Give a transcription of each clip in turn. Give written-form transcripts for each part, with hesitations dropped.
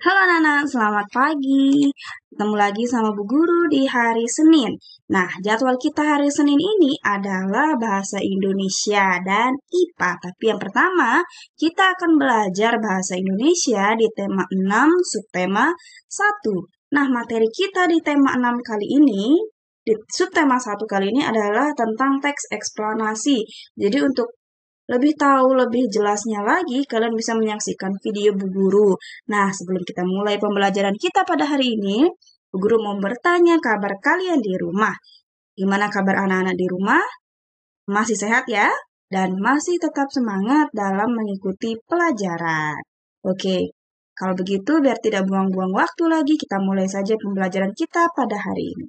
Halo Nana, selamat pagi. Ketemu lagi sama Bu Guru di hari Senin. Nah, jadwal kita hari Senin ini adalah bahasa Indonesia dan IPA. Tapi yang pertama, kita akan belajar bahasa Indonesia di tema 6, subtema 1. Nah, materi kita di tema 6 kali ini, di subtema 1 kali ini adalah tentang teks eksplanasi. Jadi untuk lebih tahu lebih jelasnya lagi, kalian bisa menyaksikan video Bu Guru. Nah, sebelum kita mulai pembelajaran kita pada hari ini, Bu Guru mau bertanya kabar kalian di rumah. Gimana kabar anak-anak di rumah? Masih sehat ya? Dan masih tetap semangat dalam mengikuti pelajaran. Oke, kalau begitu biar tidak buang-buang waktu lagi, kita mulai saja pembelajaran kita pada hari ini.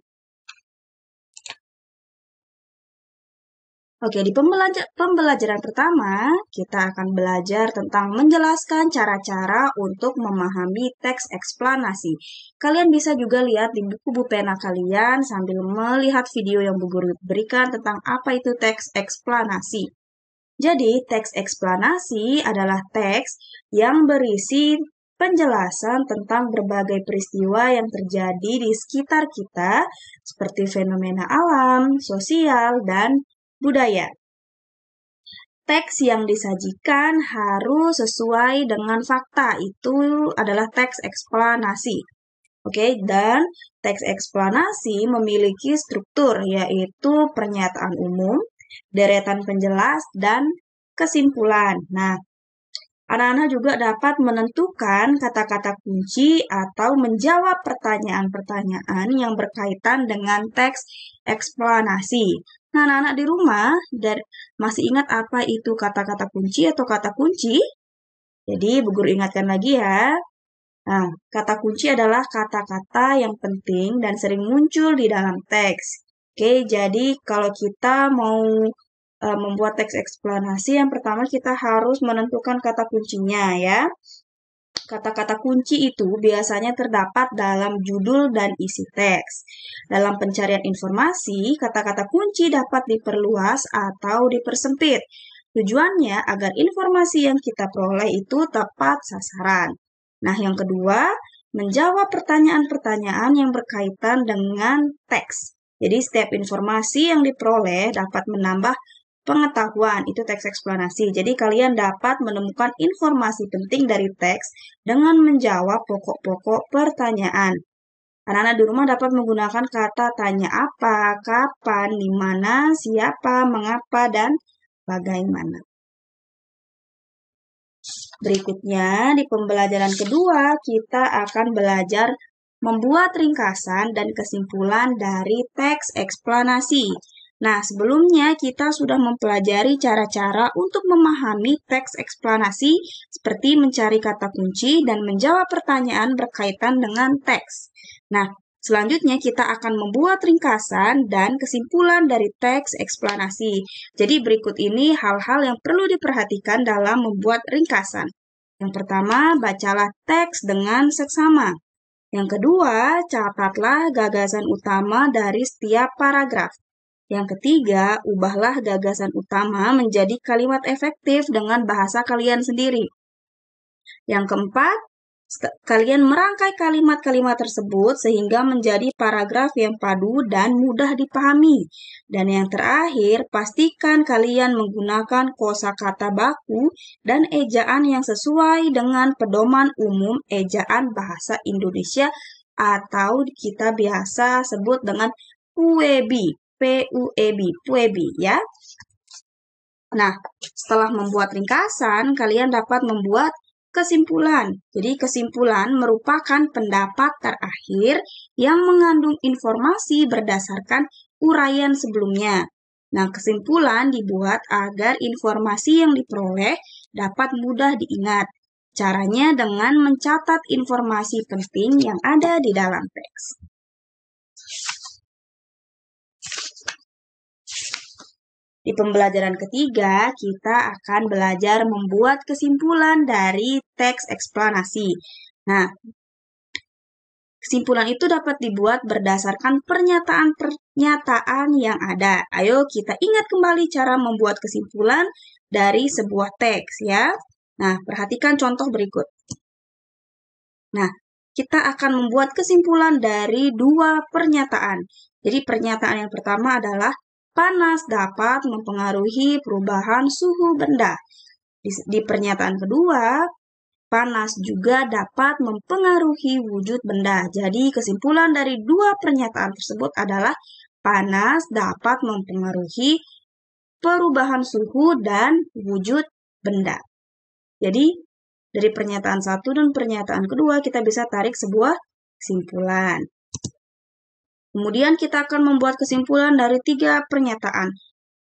Oke, di pembelajaran pertama, kita akan belajar tentang menjelaskan cara-cara untuk memahami teks eksplanasi. Kalian bisa juga lihat di buku pena kalian sambil melihat video yang Bu Guru berikan tentang apa itu teks eksplanasi. Jadi, teks eksplanasi adalah teks yang berisi penjelasan tentang berbagai peristiwa yang terjadi di sekitar kita, seperti fenomena alam, sosial, dan budaya. Teks yang disajikan harus sesuai dengan fakta. Itu adalah teks eksplanasi. Oke, dan teks eksplanasi memiliki struktur, yaitu pernyataan umum, deretan penjelas, dan kesimpulan. Nah, anak-anak juga dapat menentukan kata-kata kunci atau menjawab pertanyaan-pertanyaan yang berkaitan dengan teks eksplanasi. Nah, anak-anak di rumah masih ingat apa itu kata-kata kunci atau kata kunci? Jadi, Bu Guru ingatkan lagi ya. Nah, kata kunci adalah kata-kata yang penting dan sering muncul di dalam teks. Oke, jadi kalau kita mau membuat teks eksplanasi, yang pertama kita harus menentukan kata kuncinya ya. Kata-kata kunci itu biasanya terdapat dalam judul dan isi teks. Dalam pencarian informasi, kata-kata kunci dapat diperluas atau dipersempit. Tujuannya agar informasi yang kita peroleh itu tepat sasaran. Nah, yang kedua, menjawab pertanyaan-pertanyaan yang berkaitan dengan teks. Jadi, setiap informasi yang diperoleh dapat menambah pengetahuan, itu teks eksplanasi. Jadi, kalian dapat menemukan informasi penting dari teks dengan menjawab pokok-pokok pertanyaan. Anak-anak di rumah dapat menggunakan kata tanya apa, kapan, di mana, siapa, mengapa, dan bagaimana. Berikutnya, di pembelajaran kedua, kita akan belajar membuat ringkasan dan kesimpulan dari teks eksplanasi. Nah, sebelumnya kita sudah mempelajari cara-cara untuk memahami teks eksplanasi seperti mencari kata kunci dan menjawab pertanyaan berkaitan dengan teks. Nah, selanjutnya kita akan membuat ringkasan dan kesimpulan dari teks eksplanasi. Jadi berikut ini hal-hal yang perlu diperhatikan dalam membuat ringkasan. Yang pertama, bacalah teks dengan seksama. Yang kedua, catatlah gagasan utama dari setiap paragraf. Yang ketiga, ubahlah gagasan utama menjadi kalimat efektif dengan bahasa kalian sendiri. Yang keempat, kalian merangkai kalimat-kalimat tersebut sehingga menjadi paragraf yang padu dan mudah dipahami. Dan yang terakhir, pastikan kalian menggunakan kosakata baku dan ejaan yang sesuai dengan pedoman umum ejaan bahasa Indonesia atau kita biasa sebut dengan PUEBI, PUEBI ya. Nah, setelah membuat ringkasan, kalian dapat membuat kesimpulan. Jadi kesimpulan merupakan pendapat terakhir yang mengandung informasi berdasarkan uraian sebelumnya. Nah, kesimpulan dibuat agar informasi yang diperoleh dapat mudah diingat. Caranya dengan mencatat informasi penting yang ada di dalam teks. Di pembelajaran ketiga, kita akan belajar membuat kesimpulan dari teks eksplanasi. Nah, kesimpulan itu dapat dibuat berdasarkan pernyataan-pernyataan yang ada. Ayo kita ingat kembali cara membuat kesimpulan dari sebuah teks ya. Nah, perhatikan contoh berikut. Nah, kita akan membuat kesimpulan dari dua pernyataan. Jadi pernyataan yang pertama adalah panas dapat mempengaruhi perubahan suhu benda. Di pernyataan kedua, panas juga dapat mempengaruhi wujud benda. Jadi kesimpulan dari dua pernyataan tersebut adalah panas dapat mempengaruhi perubahan suhu dan wujud benda. Jadi dari pernyataan satu dan pernyataan kedua kita bisa tarik sebuah kesimpulan. Kemudian kita akan membuat kesimpulan dari tiga pernyataan.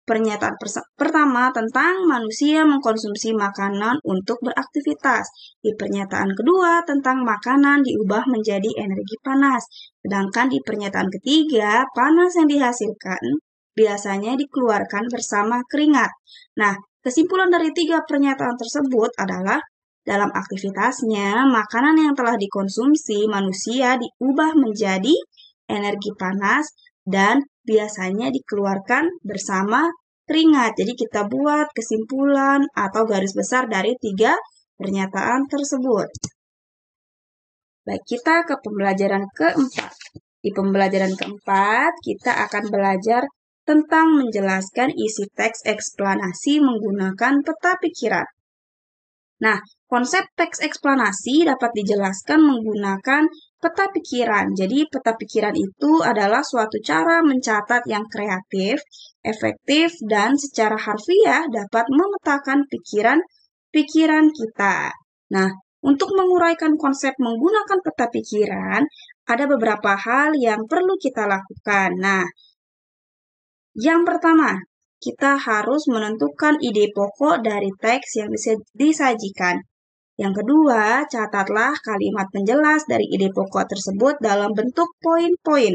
Pernyataan pertama tentang manusia mengkonsumsi makanan untuk beraktivitas. Di pernyataan kedua tentang makanan diubah menjadi energi panas. Sedangkan di pernyataan ketiga, panas yang dihasilkan biasanya dikeluarkan bersama keringat. Nah, kesimpulan dari tiga pernyataan tersebut adalah dalam aktivitasnya, makanan yang telah dikonsumsi manusia diubah menjadi energi panas dan biasanya dikeluarkan bersama keringat. Jadi kita buat kesimpulan atau garis besar dari tiga pernyataan tersebut. Baik, kita ke pembelajaran keempat. Di pembelajaran keempat, kita akan belajar tentang menjelaskan isi teks eksplanasi menggunakan peta pikiran. Nah, konsep teks eksplanasi dapat dijelaskan menggunakan peta pikiran. Jadi, peta pikiran itu adalah suatu cara mencatat yang kreatif, efektif, dan secara harfiah dapat memetakan pikiran kita. Nah, untuk menguraikan konsep menggunakan peta pikiran, ada beberapa hal yang perlu kita lakukan. Nah, yang pertama, kita harus menentukan ide pokok dari teks yang disajikan. Yang kedua, catatlah kalimat penjelas dari ide pokok tersebut dalam bentuk poin-poin.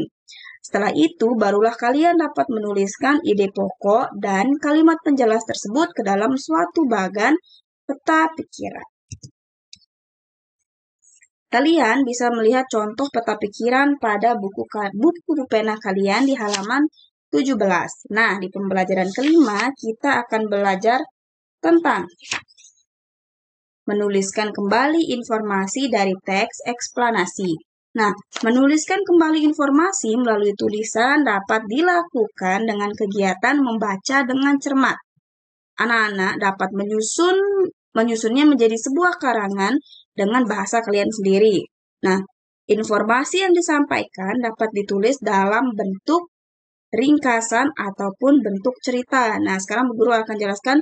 Setelah itu, barulah kalian dapat menuliskan ide pokok dan kalimat penjelas tersebut ke dalam suatu bagan peta pikiran. Kalian bisa melihat contoh peta pikiran pada buku pena kalian di halaman 17. Nah, di pembelajaran kelima, kita akan belajar tentang menuliskan kembali informasi dari teks eksplanasi. Nah, menuliskan kembali informasi melalui tulisan dapat dilakukan dengan kegiatan membaca dengan cermat. Anak-anak dapat menyusunnya menjadi sebuah karangan dengan bahasa kalian sendiri. Nah, informasi yang disampaikan dapat ditulis dalam bentuk ringkasan ataupun bentuk cerita. Nah, sekarang Bu Guru akan jelaskan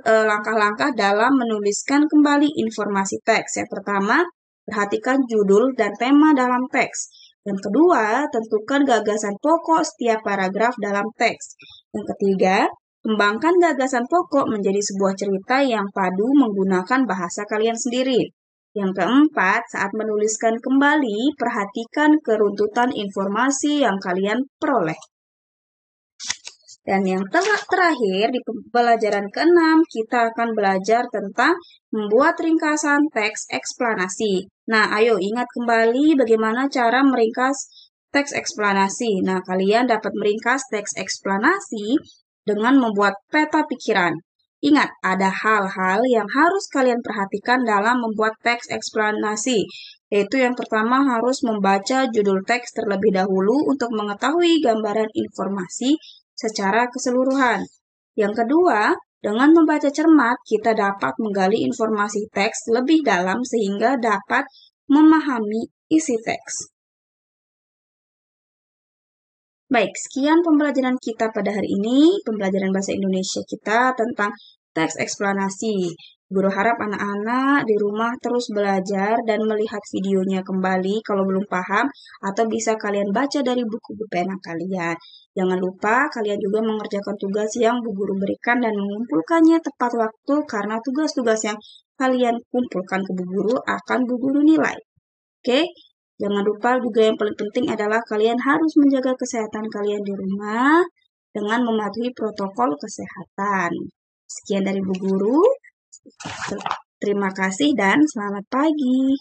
langkah-langkah dalam menuliskan kembali informasi teks. Yang pertama, perhatikan judul dan tema dalam teks. Yang kedua, tentukan gagasan pokok setiap paragraf dalam teks. Yang ketiga, kembangkan gagasan pokok menjadi sebuah cerita yang padu menggunakan bahasa kalian sendiri. Yang keempat, saat menuliskan kembali, perhatikan keruntutan informasi yang kalian peroleh. Dan yang terakhir, di pembelajaran ke-6, kita akan belajar tentang membuat ringkasan teks eksplanasi. Nah, ayo ingat kembali bagaimana cara meringkas teks eksplanasi. Nah, kalian dapat meringkas teks eksplanasi dengan membuat peta pikiran. Ingat, ada hal-hal yang harus kalian perhatikan dalam membuat teks eksplanasi. Yaitu yang pertama harus membaca judul teks terlebih dahulu untuk mengetahui gambaran informasi secara keseluruhan. Yang kedua, dengan membaca cermat, kita dapat menggali informasi teks lebih dalam sehingga dapat memahami isi teks. Baik, sekian pembelajaran kita pada hari ini, pembelajaran bahasa Indonesia kita tentang teks eksplanasi. Guru harap anak-anak di rumah terus belajar dan melihat videonya kembali kalau belum paham, atau bisa kalian baca dari buku pena kalian. Jangan lupa kalian juga mengerjakan tugas yang Bu Guru berikan dan mengumpulkannya tepat waktu karena tugas-tugas yang kalian kumpulkan ke Bu Guru akan Bu Guru nilai. Oke? Jangan lupa juga yang paling penting adalah kalian harus menjaga kesehatan kalian di rumah dengan mematuhi protokol kesehatan. Sekian dari Bu Guru. Terima kasih dan selamat pagi.